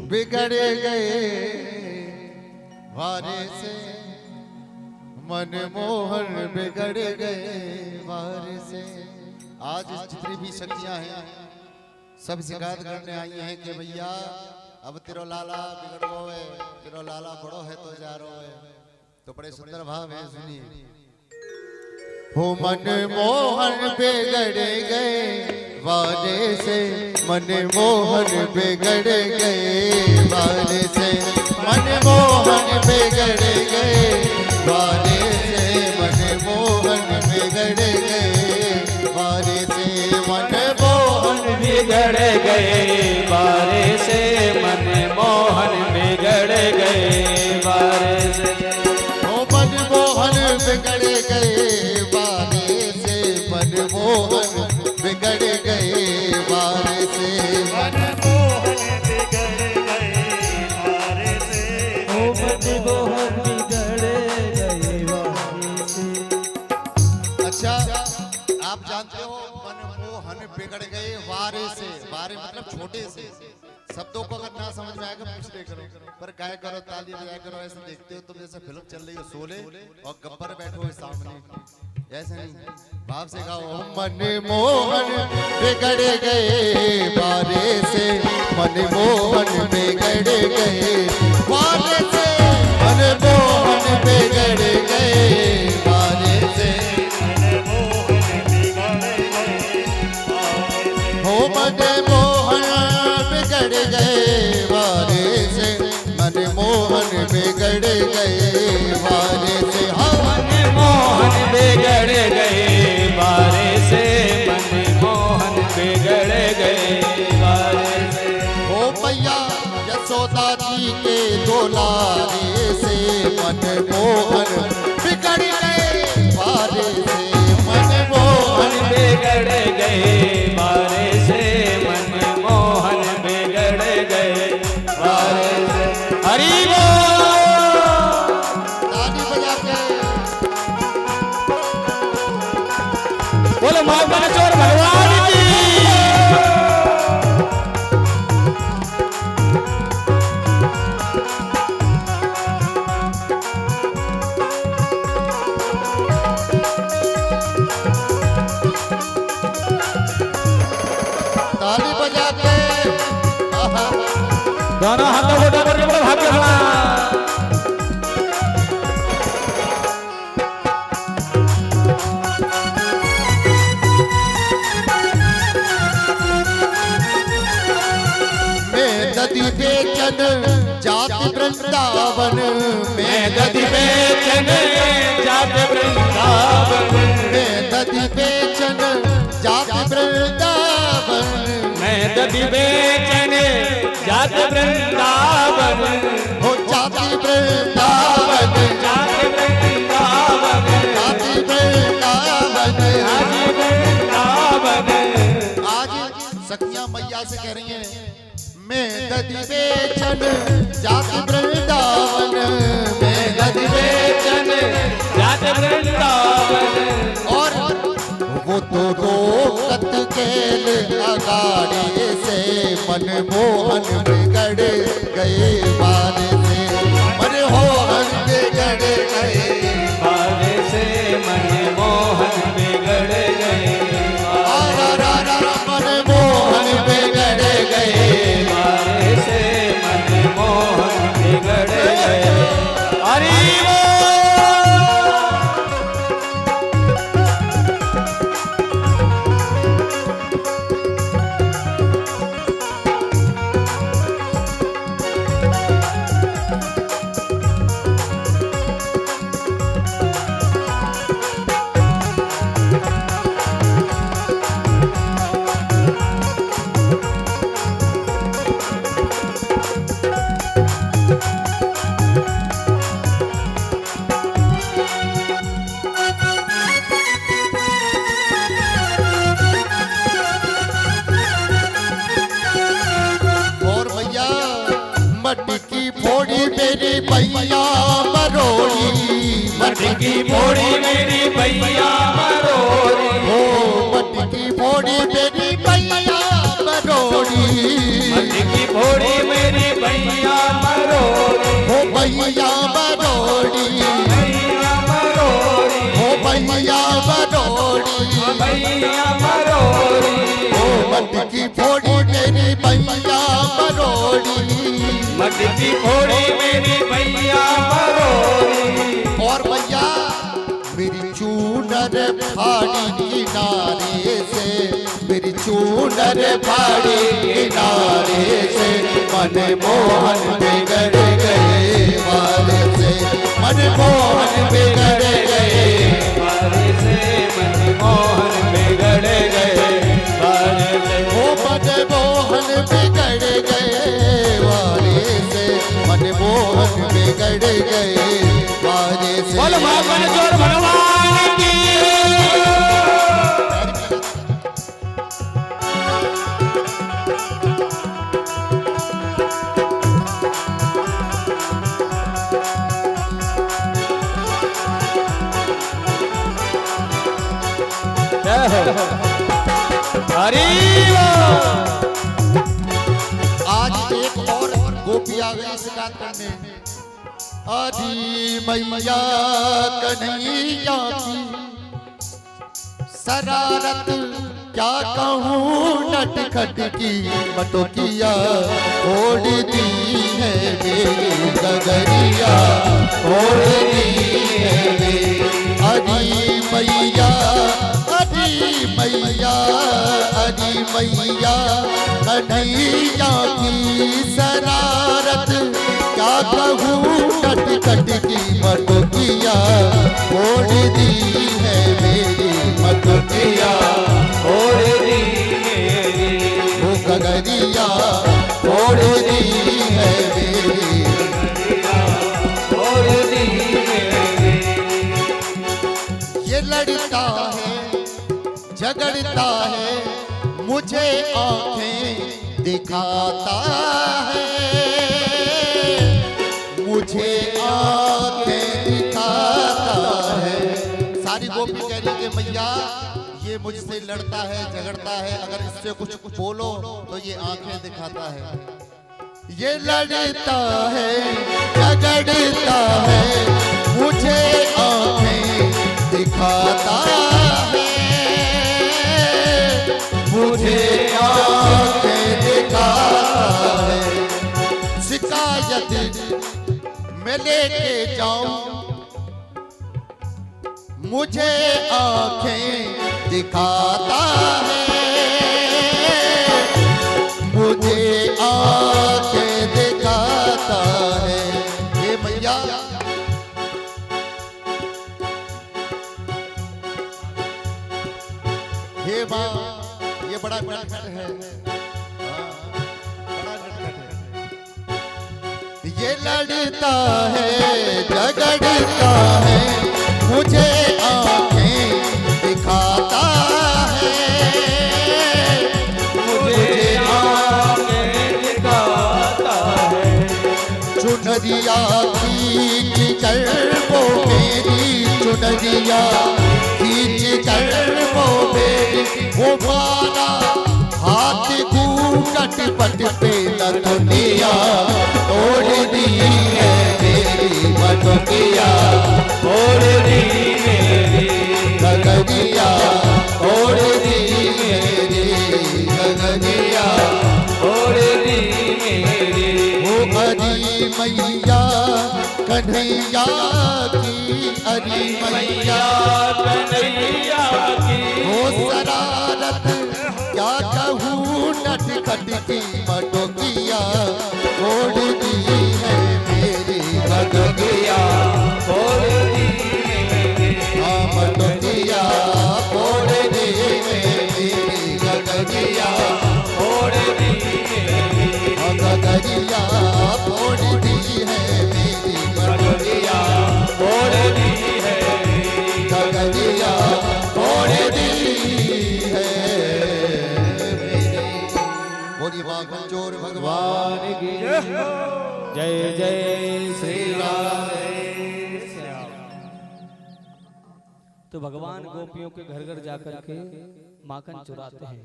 बिगड़ गए वारे से मनमोहन बिगड़ गए वारे से। आज जितनी भी शक्तियां हैं सब शिकायत करने आई हैं कि भैया अब तेरो लाला बिगड़ गो है, तेरो लाला बड़ो है तो जा रो है। तो बड़े सुंदर भाव है, सुनिए। हो मनमोहन बिगड़ गए वारे से, मनमोहन बिगड़ गए वारे से, मनमोहन बिगड़ गए वारे से, मनमोहन बिगड़ गए वारे से, मनमोहन बिगड़ गए वारे से, मनमोहन बिगड़ गए वारे से। हो मनमोहन बिगड़ गए वारे से, मनमोहन बिगड़ गए वारे से, मनमोहन बिगड़ गए वारे से, ओ मनमोहन बिगड़ गए वारे से। अच्छा आप जानते हो मनमोहन बिगड़ गए वारे से, वारे मतलब छोटे से। शब्दों को अगर ना समझ में आएगा पूछ ले करो, पर गाय करो, ताली बजाया करो। ऐसे देखते हो तुम जैसे फिल्म चल रही हो शोले और गब्बर बैठो हो सामने, ऐसे नहीं। भाव से गाओ। मनमोहन बिगड़ गए वारे से, मनमोहन बिगड़ गए वारे से, मनमोहन बिगड़ गए वारे से, मनमोहन बिगड़ गए वारे से। हो मनमोहन बिगड़ गए वारे से, मनमोहन बिगड़ गए वारे से। मनमोहन बिगड़ गए वारे से, मनमोहन बिगड़ गए वारे से। हो मैया यशोदा जी के दुलारे से, मनमोहन बिगड़ गए वारे से, मनमोहन बिगड़ गए वारे से, मनमोहन बिगड़ गए वारे से। हरि बोल। ताली बजा के बोलो माँ चोर भगवान की। ताली बजा के आहा। दोनों हाथों को ऊपर के भाग के खड़ा। दधि बेचन जाति वृंदावन मैं दधि बेचन जात वृंदावन, में दधि बेचन जाति वृंदावन, मैं दधि बेचन जात वृंदावन, हो जाति वृंदावन, जात वृंदावन, जाति वृंदावन। जाति वृंदावन। आज सखियां मैया से कह रही हैं मैं दधि बेचन जाति वृंदावन, मैं दधि बेचन जात वृंदावन। और वो तो रोकत केल अगाड़े से, मनमोहन बिगड़ गए वारे से, मनमोहन बिगड़ गए वारे से, मनमोहन बिगड़ गए मनमोहन बिगड़ गए वारे से, मनमोहन बिगड़ गए। हरि बोल। मटकी फोड़ी मेरी भैया मरोड़ी, मटकी फोड़ी मेरी भैया मरोड़ी, हो मटकी फोड़ी मेरी भैया मरोड़ी, मटकी फोड़ी मेरी भैया भैया बरोड़ी भैया मरोरी ओ भैया बरोड़ी भैया मरोरी ओ मटकी फोड़ी मेरी भैया बरोड़ी मटकी फोड़ी मेरी भैया मरोरी और भैया मेरी चूनर फाड़ी किनारे से मेरी चूनर फाड़ी किनारे से मन मोहन बिगड़ गए वाले से मन मोहन बिगड़ गए बारे से मनमोहन बिगड़ गए बारे से ओ मन मोहन बिगड़ गए वाले से मन मोहन बिगड़ गए वाले से बोल भागवन जोर भगवान की हरी आज एक और गोपी आ गई शिकायत करने आधी मैया कन्हैया की शरारत क्या कहूँ नटखट की मटोकिया ओढ़ दी है मेरी गगरिया ओढ़ दी है मेरी अरी मैया अरी मैया अरी मैया कन्हैया की शरारत क्या कहूँ नटखट की मटोकिया ओढ़ दी है मेरी मटोकिया ओढ़ दी मेरी वो गगरिया ओढ़ दी है मेरी ओढ़ दी मेरी ये लड़ता है झगड़ता है मुझे आंखें दिखाता है मुझे आंखें दिखाता है सारी गोपी कह रही कि मैया ये मुझसे लड़ता है झगड़ता है अगर इससे कुछ बोलो तो ये आंखें दिखाता है ये लड़ता है झगड़ता है मुझे आंखें दिखाता है मुझे आंखें दिखाता है शिकायत मैं लेके जाऊं मुझे आंखें दिखाता है मुझे आंखें दिखाता है ये मैया हे माँ ये बड़ा नटखट है हाँ, बड़ा नटखट है ये लड़ता है झगड़ता है मुझे आंखें दिखाता है मुझे आंखें दिखाता है चुनरिया खींच कर वो मेरी चुनरिया खींच कर वो मेरी वो मारा हाथ घूंघट पट पे न दुनिया तोड़ दी है मेरी मटोकिया ओढ़ दी मेरी गगरिया तोड़ दी मेरी गगरिया ओढ़ दी मेरी वो हरी मैया कन्हैया की हरी मैया कन्हैया की वो शरारत क्या कहूँ नटखट की मटोकिया ओढ़ दी है मेरी मटोकिया ओढ़ दी मेरी हाँ मटोकिया ओढ़ दी मेरी गगरिया ओढ़ दी मेरी हाँ गगरिया ओढ़ दी है मेरी मटोकिया ओढ़ दी है गगरिया ओढ़ दी है मेरी बोलिए बागन जोर भगवान भगवान की जय जय श्री राम तो भगवान गोपियों के घर घर जाकर के माखन चुराते हैं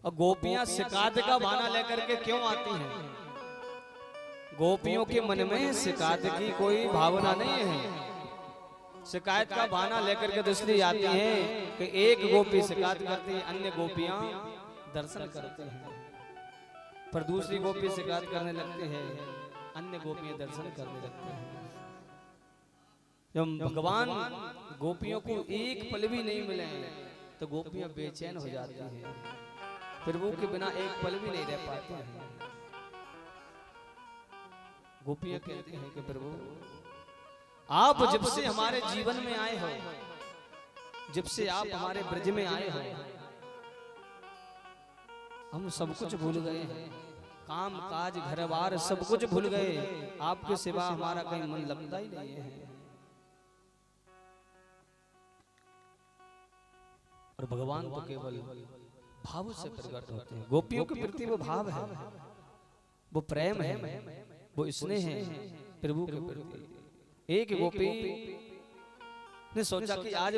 और गोपियां शिकायत का बहाना लेकर के क्यों आती हैं गोपियों के मन में शिकायत की कोई भावना नहीं है। शिकायत का बहाना लेकर के दूसरी आती है कि एक गोपी शिकायत करती है, अन्य गोपियां दर्शन करते हैं। पर दूसरी गोपी शिकायत करने लगते हैं, अन्य गोपियां दर्शन करने लगते हैं। जब भगवान गोपियों को एक पल भी नहीं मिले तो गोपियां बेचैन हो जाती हैं, प्रभु के बिना एक पल भी नहीं रह पाते हैं। गोपियां कहती हैं कि प्रभु आप जब से हमारे जीवन में आए हो, जब से आप हमारे ब्रज में आए हो, हम सब कुछ भूल गए हैं, काम काज घर बार सब कुछ भूल गए, आपके सिवा हमारा कहीं मन लगता ही नहीं है। और भगवान तो केवल भाव से प्रकट होते हैं। गोपियों के प्रति वो भाव है, वो प्रेम है, वो स्नेह है प्रभु के प्रति। एक गोपी ने सोचा कि आज